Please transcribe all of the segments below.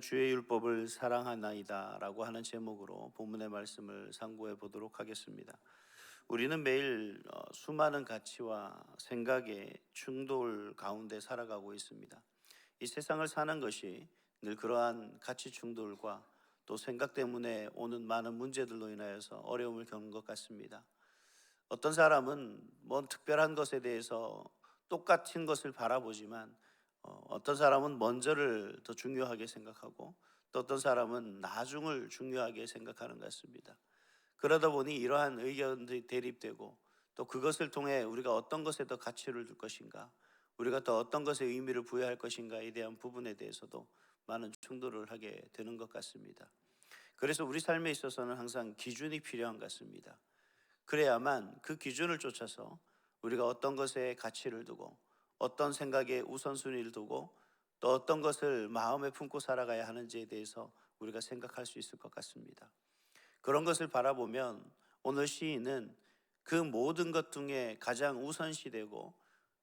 주의 율법을 사랑하나이다 라고 하는 제목으로 본문의 말씀을 상고해 보도록 하겠습니다. 우리는 매일 수많은 가치와 생각의 충돌 가운데 살아가고 있습니다. 이 세상을 사는 것이 늘 그러한 가치 충돌과 또 생각 때문에 오는 많은 문제들로 인하여서 어려움을 겪는 것 같습니다. 어떤 사람은 뭔 특별한 것에 대해서 똑같은 것을 바라보지만 어떤 사람은 먼저를 더 중요하게 생각하고 또 어떤 사람은 나중을 중요하게 생각하는 것 같습니다. 그러다 보니 이러한 의견들이 대립되고 또 그것을 통해 우리가 어떤 것에 더 가치를 둘 것인가, 우리가 더 어떤 것에 의미를 부여할 것인가에 대한 부분에 대해서도 많은 충돌을 하게 되는 것 같습니다. 그래서 우리 삶에 있어서는 항상 기준이 필요한 것 같습니다. 그래야만 그 기준을 쫓아서 우리가 어떤 것에 가치를 두고 어떤 생각에 우선순위를 두고 또 어떤 것을 마음에 품고 살아가야 하는지에 대해서 우리가 생각할 수 있을 것 같습니다. 그런 것을 바라보면 오늘 시인은 그 모든 것 중에 가장 우선시되고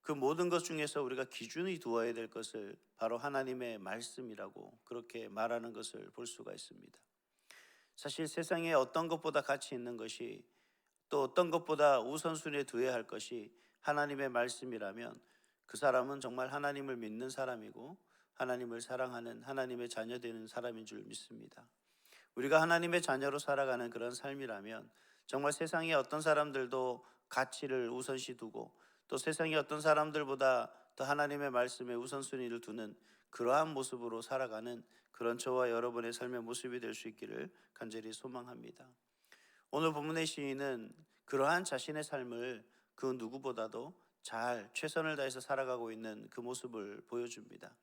그 모든 것 중에서 우리가 기준이 두어야 될 것을 바로 하나님의 말씀이라고 그렇게 말하는 것을 볼 수가 있습니다. 사실 세상에 어떤 것보다 가치 있는 것이 또 어떤 것보다 우선순위에 두어야 할 것이 하나님의 말씀이라면 그 사람은 정말 하나님을 믿는 사람이고 하나님을 사랑하는 하나님의 자녀 되는 사람인 줄 믿습니다. 우리가 하나님의 자녀로 살아가는 그런 삶이라면 정말 세상의 어떤 사람들도 가치를 우선시 두고 또 세상의 어떤 사람들보다 더 하나님의 말씀에 우선순위를 두는 그러한 모습으로 살아가는 그런 저와 여러분의 삶의 모습이 될 수 있기를 간절히 소망합니다. 오늘 본문의 시인은 그러한 자신의 삶을 그 누구보다도 잘 최선을 다해서 살아가고 있는 그 모습을 보여줍니다.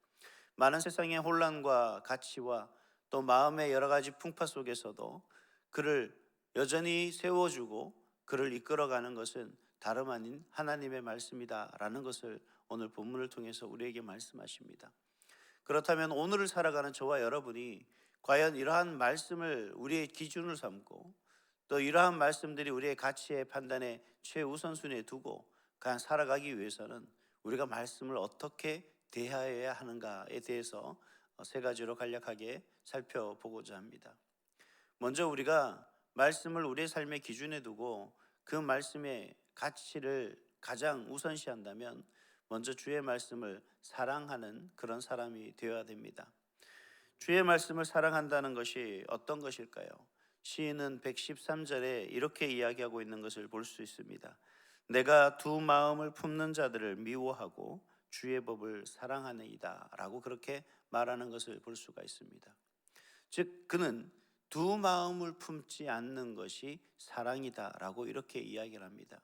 많은 세상의 혼란과 가치와 또 마음의 여러 가지 풍파 속에서도 그를 여전히 세워주고 그를 이끌어가는 것은 다름 아닌 하나님의 말씀이다라는 것을 오늘 본문을 통해서 우리에게 말씀하십니다. 그렇다면 오늘을 살아가는 저와 여러분이 과연 이러한 말씀을 우리의 기준을 삼고 또 이러한 말씀들이 우리의 가치의 판단에 최우선순위에 두고 그냥 살아가기 위해서는 우리가 말씀을 어떻게 대하여야 하는가에 대해서 세 가지로 간략하게 살펴보고자 합니다. 먼저 우리가 말씀을 우리의 삶의 기준에 두고 그 말씀의 가치를 가장 우선시한다면 먼저 주의 말씀을 사랑하는 그런 사람이 되어야 됩니다. 주의 말씀을 사랑한다는 것이 어떤 것일까요? 시인은 113절에 이렇게 이야기하고 있는 것을 볼 수 있습니다. 내가 두 마음을 품는 자들을 미워하고 주의 법을 사랑하느이다 라고 그렇게 말하는 것을 볼 수가 있습니다. 즉 그는 두 마음을 품지 않는 것이 사랑이다 라고 이렇게 이야기를 합니다.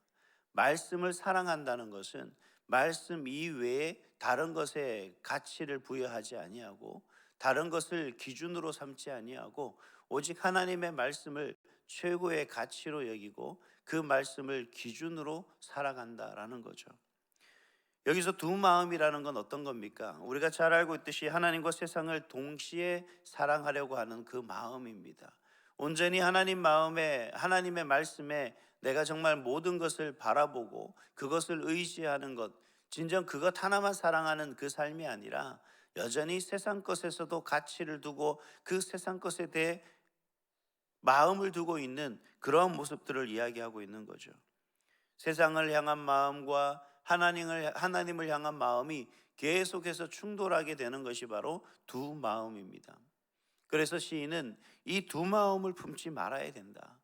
말씀을 사랑한다는 것은 말씀 이외에 다른 것에 가치를 부여하지 아니하고 다른 것을 기준으로 삼지 아니하고 오직 하나님의 말씀을 최고의 가치로 여기고 그 말씀을 기준으로 살아간다라는 거죠. 여기서 두 마음이라는 건 어떤 겁니까? 우리가 잘 알고 있듯이 하나님과 세상을 동시에 사랑하려고 하는 그 마음입니다. 온전히 하나님 마음에 하나님의 말씀에 내가 정말 모든 것을 바라보고 그것을 의지하는 것, 진정 그것 하나만 사랑하는 그 삶이 아니라 여전히 세상 것에서도 가치를 두고 그 세상 것에 대해 마음을 두고 있는 그런 모습들을 이야기하고 있는 거죠. 세상을 향한 마음과 하나님을 향한 마음이 계속해서 충돌하게 되는 것이 바로 두 마음입니다. 그래서 시인은 이 두 마음을 품지 말아야 된다.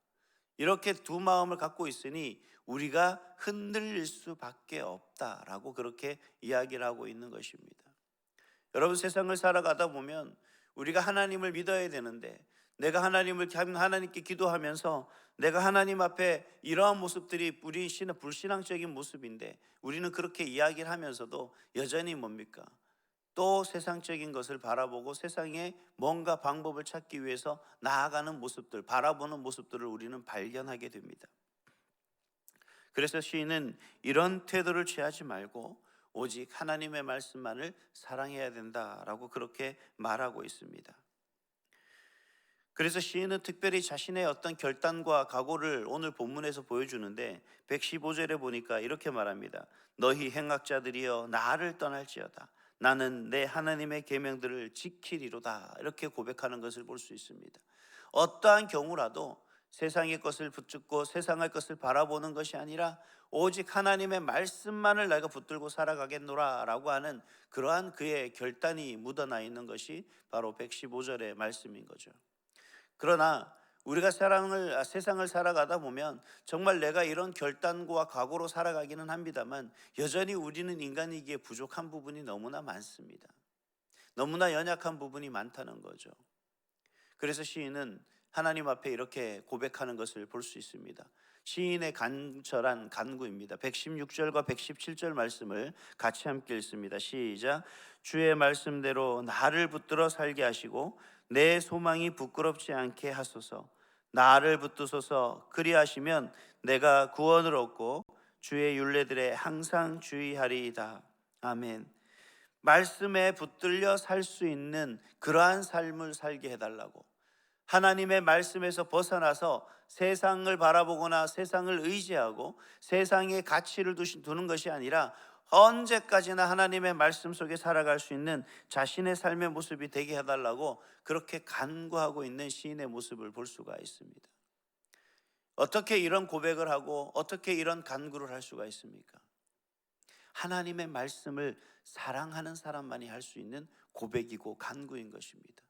이렇게 두 마음을 갖고 있으니 우리가 흔들릴 수밖에 없다라고 그렇게 이야기를 하고 있는 것입니다. 여러분, 세상을 살아가다 보면 우리가 하나님을 믿어야 되는데 내가 하나님께 기도하면서 내가 하나님 앞에 이러한 모습들이 우리 불신앙적인 모습인데 우리는 그렇게 이야기를 하면서도 여전히 뭡니까? 또 세상적인 것을 바라보고 세상에 뭔가 방법을 찾기 위해서 나아가는 모습들, 바라보는 모습들을 우리는 발견하게 됩니다. 그래서 시인은 이런 태도를 취하지 말고 오직 하나님의 말씀만을 사랑해야 된다라고 그렇게 말하고 있습니다. 그래서 시인은 특별히 자신의 어떤 결단과 각오를 오늘 본문에서 보여주는데 115절에 보니까 이렇게 말합니다. 너희 행악자들이여 나를 떠날지어다. 나는 내 하나님의 계명들을 지키리로다. 이렇게 고백하는 것을 볼 수 있습니다. 어떠한 경우라도 세상의 것을 붙잡고 세상의 것을 바라보는 것이 아니라 오직 하나님의 말씀만을 내가 붙들고 살아가겠노라 라고 하는 그러한 그의 결단이 묻어나 있는 것이 바로 115절의 말씀인 거죠. 그러나 우리가 세상을 살아가다 보면 정말 내가 이런 결단과 각오로 살아가기는 합니다만 여전히 우리는 인간이기에 부족한 부분이 너무나 많습니다. 너무나 연약한 부분이 많다는 거죠. 그래서 시인은 하나님 앞에 이렇게 고백하는 것을 볼 수 있습니다. 시인의 간절한 간구입니다. 116절과 117절 말씀을 같이 함께 읽습니다. 시작. 주의 말씀대로 나를 붙들어 살게 하시고 내 소망이 부끄럽지 않게 하소서. 나를 붙드소서. 그리하시면 내가 구원을 얻고 주의 율례들에 항상 주의하리이다. 아멘. 말씀에 붙들려 살 수 있는 그러한 삶을 살게 해달라고, 하나님의 말씀에서 벗어나서 세상을 바라보거나 세상을 의지하고 세상의 가치를 두는 것이 아니라 언제까지나 하나님의 말씀 속에 살아갈 수 있는 자신의 삶의 모습이 되게 해달라고 그렇게 간구하고 있는 시인의 모습을 볼 수가 있습니다. 어떻게 이런 고백을 하고 어떻게 이런 간구를 할 수가 있습니까? 하나님의 말씀을 사랑하는 사람만이 할 수 있는 고백이고 간구인 것입니다.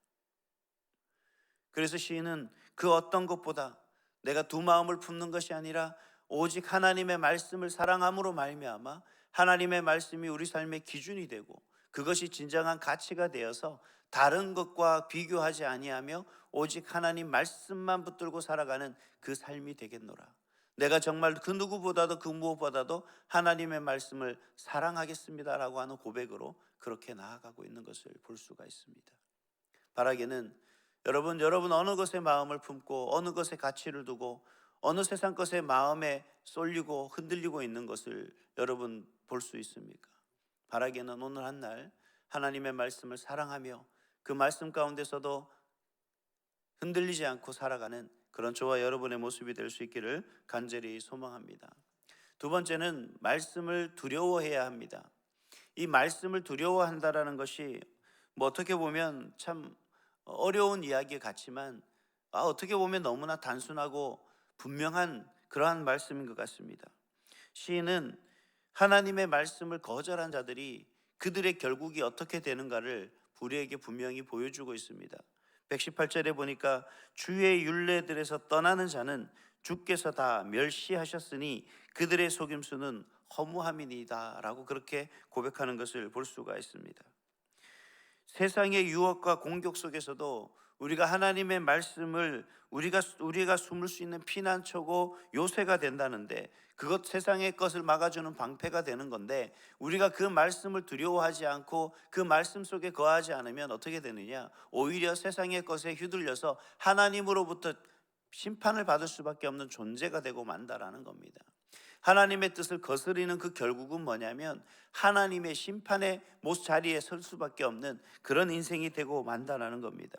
그래서 시인은 그 어떤 것보다 내가 두 마음을 품는 것이 아니라 오직 하나님의 말씀을 사랑함으로 말미암아 하나님의 말씀이 우리 삶의 기준이 되고 그것이 진정한 가치가 되어서 다른 것과 비교하지 아니하며 오직 하나님 말씀만 붙들고 살아가는 그 삶이 되겠노라. 내가 정말 그 누구보다도 그 무엇보다도 하나님의 말씀을 사랑하겠습니다라고 하는 고백으로 그렇게 나아가고 있는 것을 볼 수가 있습니다. 바라기는 여러분 어느 것에 마음을 품고 어느 것에 가치를 두고 어느 세상 것에 마음에 쏠리고 흔들리고 있는 것을 여러분 볼 수 있습니까? 바라기는 오늘 한 날 하나님의 말씀을 사랑하며 그 말씀 가운데서도 흔들리지 않고 살아가는 그런 저와 여러분의 모습이 될 수 있기를 간절히 소망합니다. 두 번째는 말씀을 두려워해야 합니다. 이 말씀을 두려워한다라는 것이 어떻게 보면 참 어려운 이야기 같지만 어떻게 보면 너무나 단순하고 분명한 그러한 말씀인 것 같습니다. 시인은 하나님의 말씀을 거절한 자들이 그들의 결국이 어떻게 되는가를 우리에게 분명히 보여주고 있습니다. 118절에 보니까 주의 율례들에서 떠나는 자는 주께서 다 멸시하셨으니 그들의 속임수는 허무함이니이다 라고 그렇게 고백하는 것을 볼 수가 있습니다. 세상의 유혹과 공격 속에서도 우리가 하나님의 말씀을 우리가 숨을 수 있는 피난처고 요새가 된다는데 그것 세상의 것을 막아주는 방패가 되는 건데 우리가 그 말씀을 두려워하지 않고 그 말씀 속에 거하지 않으면 어떻게 되느냐? 오히려 세상의 것에 휘둘려서 하나님으로부터 심판을 받을 수밖에 없는 존재가 되고 만다라는 겁니다. 하나님의 뜻을 거스리는 그 결국은 뭐냐면 하나님의 심판의 자리에 설 수밖에 없는 그런 인생이 되고 만다라는 겁니다.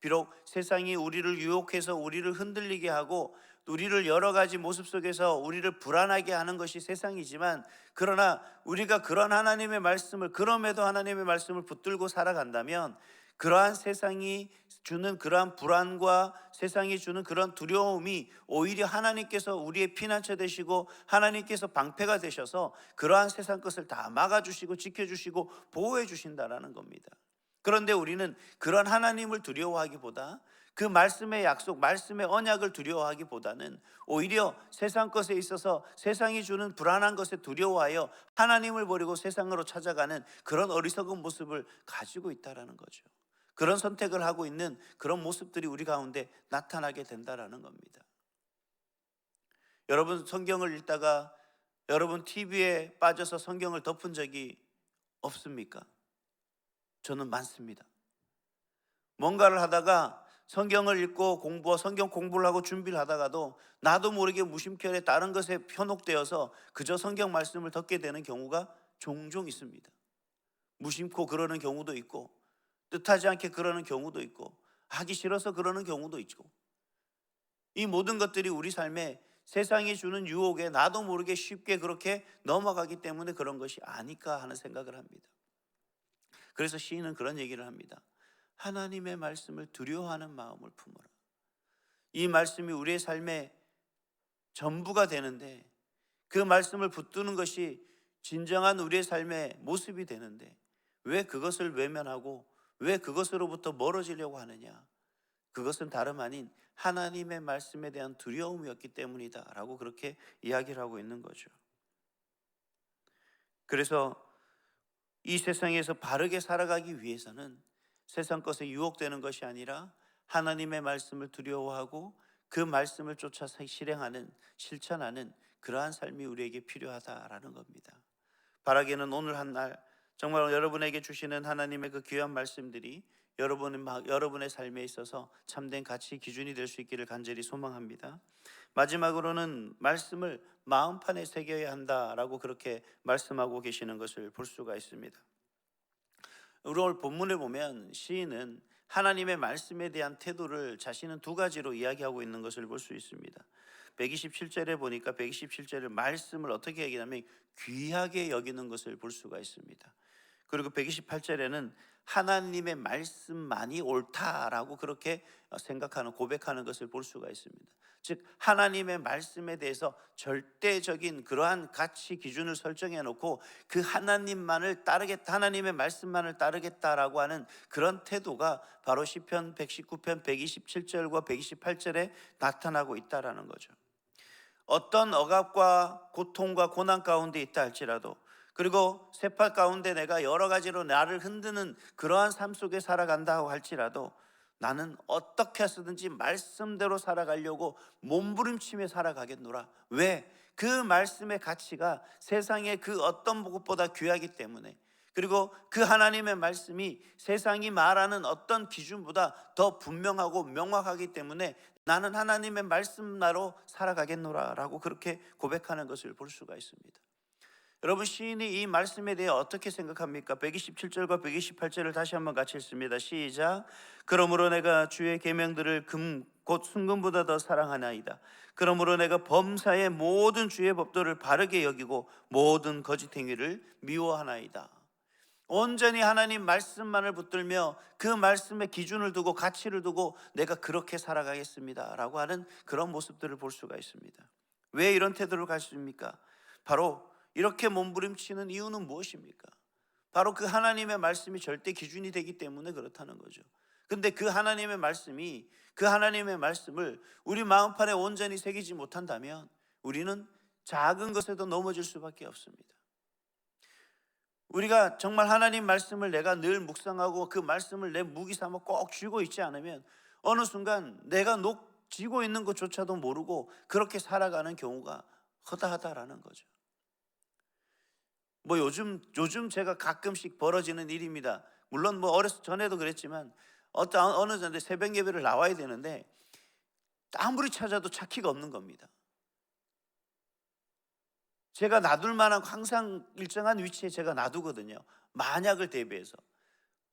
비록 세상이 우리를 유혹해서 우리를 흔들리게 하고 우리를 여러 가지 모습 속에서 우리를 불안하게 하는 것이 세상이지만 그러나 우리가 그런 하나님의 말씀을 그럼에도 하나님의 말씀을 붙들고 살아간다면 그러한 세상이 주는 그러한 불안과 세상이 주는 그런 두려움이 오히려 하나님께서 우리의 피난처 되시고 하나님께서 방패가 되셔서 그러한 세상 것을 다 막아주시고 지켜주시고 보호해 주신다라는 겁니다. 그런데 우리는 그런 하나님을 두려워하기보다 그 말씀의 약속, 말씀의 언약을 두려워하기보다는 오히려 세상 것에 있어서 세상이 주는 불안한 것에 두려워하여 하나님을 버리고 세상으로 찾아가는 그런 어리석은 모습을 가지고 있다는 거죠. 그런 선택을 하고 있는 그런 모습들이 우리 가운데 나타나게 된다는 겁니다. 여러분 성경을 읽다가 여러분 TV에 빠져서 성경을 덮은 적이 없습니까? 저는 많습니다. 뭔가를 하다가 성경을 읽고 성경 공부를 하고 준비를 하다가도 나도 모르게 무심결에 다른 것에 현혹되어서 그저 성경 말씀을 듣게 되는 경우가 종종 있습니다. 무심코 그러는 경우도 있고 뜻하지 않게 그러는 경우도 있고 하기 싫어서 그러는 경우도 있고 이 모든 것들이 우리 삶에 세상이 주는 유혹에 나도 모르게 쉽게 그렇게 넘어가기 때문에 그런 것이 아닐까 하는 생각을 합니다. 그래서 시인은 그런 얘기를 합니다. 하나님의 말씀을 두려워하는 마음을 품어라. 이 말씀이 우리의 삶의 전부가 되는데, 그 말씀을 붙드는 것이 진정한 우리의 삶의 모습이 되는데 왜 그것을 외면하고 왜 그것으로부터 멀어지려고 하느냐? 그것은 다름 아닌 하나님의 말씀에 대한 두려움이었기 때문이다 라고 그렇게 이야기를 하고 있는 거죠. 그래서 이 세상에서 바르게 살아가기 위해서는 세상 것에 유혹되는 것이 아니라 하나님의 말씀을 두려워하고 그 말씀을 쫓아 실행하는, 실천하는 그러한 삶이 우리에게 필요하다라는 겁니다. 바라기는 오늘 한 날 정말 여러분에게 주시는 하나님의 그 귀한 말씀들이 여러분의 삶에 있어서 참된 가치 기준이 될 수 있기를 간절히 소망합니다. 마지막으로는 말씀을 마음판에 새겨야 한다라고 그렇게 말씀하고 계시는 것을 볼 수가 있습니다. 우리 오늘 본문에 보면 시인은 하나님의 말씀에 대한 태도를 자신은 두 가지로 이야기하고 있는 것을 볼 수 있습니다. 127절에 보니까 127절의 말씀을 어떻게 얘기하냐면 귀하게 여기는 것을 볼 수가 있습니다. 그리고 128절에는 하나님의 말씀만이 옳다라고 그렇게 생각하는, 고백하는 것을 볼 수가 있습니다. 즉 하나님의 말씀에 대해서 절대적인 그러한 가치 기준을 설정해 놓고 그 하나님만을 따르겠다, 하나님의 말씀만을 따르겠다라고 하는 그런 태도가 바로 시편 119편 127절과 128절에 나타나고 있다라는 거죠. 어떤 억압과 고통과 고난 가운데 있다 할지라도, 그리고 세파 가운데 내가 여러 가지로 나를 흔드는 그러한 삶 속에 살아간다고 할지라도 나는 어떻게 해서든지 말씀대로 살아가려고 몸부림치며 살아가겠노라. 왜? 그 말씀의 가치가 세상의 그 어떤 것보다 귀하기 때문에, 그리고 그 하나님의 말씀이 세상이 말하는 어떤 기준보다 더 분명하고 명확하기 때문에 나는 하나님의 말씀나로 살아가겠노라 라고 그렇게 고백하는 것을 볼 수가 있습니다. 여러분, 시인이 이 말씀에 대해 어떻게 생각합니까? 127절과 128절을 다시 한번 같이 읽습니다. 시작. 그러므로 내가 주의 계명들을 곧 순금보다 더 사랑하나이다. 그러므로 내가 범사의 모든 주의 법도를 바르게 여기고 모든 거짓 행위를 미워하나이다. 온전히 하나님 말씀만을 붙들며 그 말씀의 기준을 두고 가치를 두고 내가 그렇게 살아가겠습니다 라고 하는 그런 모습들을 볼 수가 있습니다. 왜 이런 태도를 가집니까? 바로 이렇게 몸부림치는 이유는 무엇입니까? 바로 그 하나님의 말씀이 절대 기준이 되기 때문에 그렇다는 거죠. 근데 그 하나님의 말씀이, 그 하나님의 말씀을 우리 마음판에 온전히 새기지 못한다면 우리는 작은 것에도 넘어질 수밖에 없습니다. 우리가 정말 하나님 말씀을 내가 늘 묵상하고 그 말씀을 내 무기 삼아 꼭 쥐고 있지 않으면 어느 순간 내가 쥐고 있는 것조차도 모르고 그렇게 살아가는 경우가 허다하다라는 거죠. 요즘 제가 가끔씩 벌어지는 일입니다. 물론 어렸을 전에도 그랬지만 어느 전에 새벽 예배를 나와야 되는데 아무리 찾아도 찾기가 없는 겁니다. 제가 놔둘 만한 항상 일정한 위치에 제가 놔두거든요. 만약을 대비해서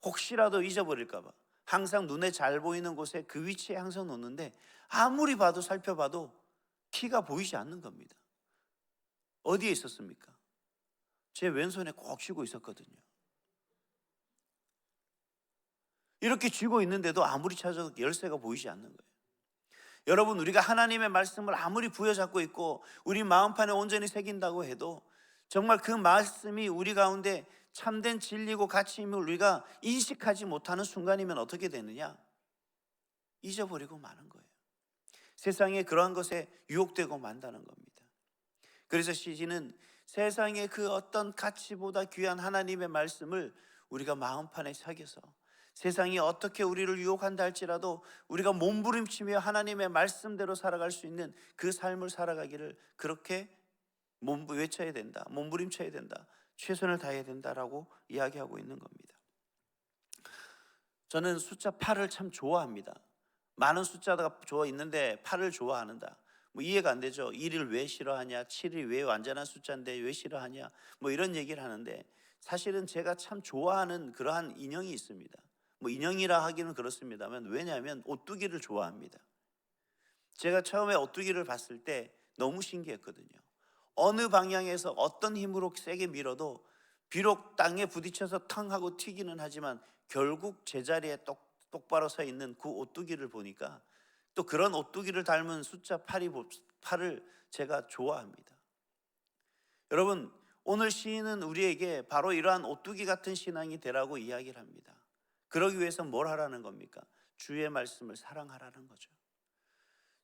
혹시라도 잊어버릴까 봐 항상 눈에 잘 보이는 곳에 그 위치에 항상 놓는데 아무리 봐도 살펴봐도 키가 보이지 않는 겁니다. 어디에 있었습니까? 제 왼손에 꼭 쥐고 있었거든요. 이렇게 쥐고 있는데도 아무리 찾아도 열쇠가 보이지 않는 거예요. 여러분, 우리가 하나님의 말씀을 아무리 부여잡고 있고 우리 마음판에 온전히 새긴다고 해도 정말 그 말씀이 우리 가운데 참된 진리고 가치임을 우리가 인식하지 못하는 순간이면 어떻게 되느냐? 잊어버리고 마는 거예요. 세상에 그러한 것에 유혹되고 만다는 겁니다. 그래서 시인은 세상의 그 어떤 가치보다 귀한 하나님의 말씀을 우리가 마음판에 새겨서 세상이 어떻게 우리를 유혹한다 할지라도 우리가 몸부림치며 하나님의 말씀대로 살아갈 수 있는 그 삶을 살아가기를 그렇게 외쳐야 된다, 몸부림쳐야 된다, 최선을 다해야 된다라고 이야기하고 있는 겁니다. 저는 숫자 8을 참 좋아합니다. 많은 숫자가 있는데 8을 좋아하는다, 이해가 안 되죠. 1을 왜 싫어하냐, 7이 왜 완전한 숫자인데 왜 싫어하냐, 이런 얘기를 하는데 사실은 제가 참 좋아하는 그러한 인형이 있습니다. 인형이라 하기는 그렇습니다만, 왜냐하면 오뚜기를 좋아합니다. 제가 처음에 오뚜기를 봤을 때 너무 신기했거든요. 어느 방향에서 어떤 힘으로 세게 밀어도 비록 땅에 부딪혀서 탕 하고 튀기는 하지만 결국 제자리에 똑바로 서 있는 그 오뚜기를 보니까 또 그런 오뚜기를 닮은 숫자 8을 제가 좋아합니다. 여러분, 오늘 시인은 우리에게 바로 이러한 오뚜기 같은 신앙이 되라고 이야기를 합니다. 그러기 위해서 뭘 하라는 겁니까? 주의 말씀을 사랑하라는 거죠.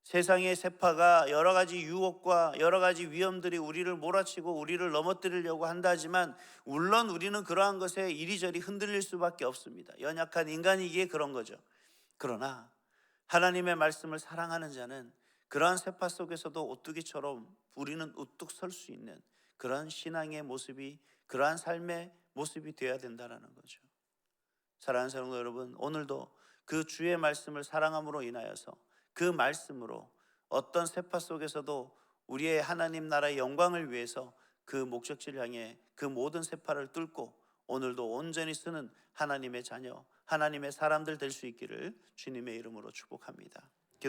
세상의 세파가 여러 가지 유혹과 여러 가지 위험들이 우리를 몰아치고 우리를 넘어뜨리려고 한다지만 물론 우리는 그러한 것에 이리저리 흔들릴 수밖에 없습니다. 연약한 인간이기에 그런 거죠. 그러나 하나님의 말씀을 사랑하는 자는 그러한 세파 속에서도 오뚜기처럼 우리는 우뚝 설 수 있는 그러한 신앙의 모습이, 그러한 삶의 모습이 되어야 된다는 거죠. 사랑하는 성도 여러분, 오늘도 그 주의 말씀을 사랑함으로 인하여서 그 말씀으로 어떤 세파 속에서도 우리의 하나님 나라의 영광을 위해서 그 목적지를 향해 그 모든 세파를 뚫고 오늘도 온전히 쓰는 하나님의 자녀, 하나님의 사람들 될 수 있기를 주님의 이름으로 축복합니다.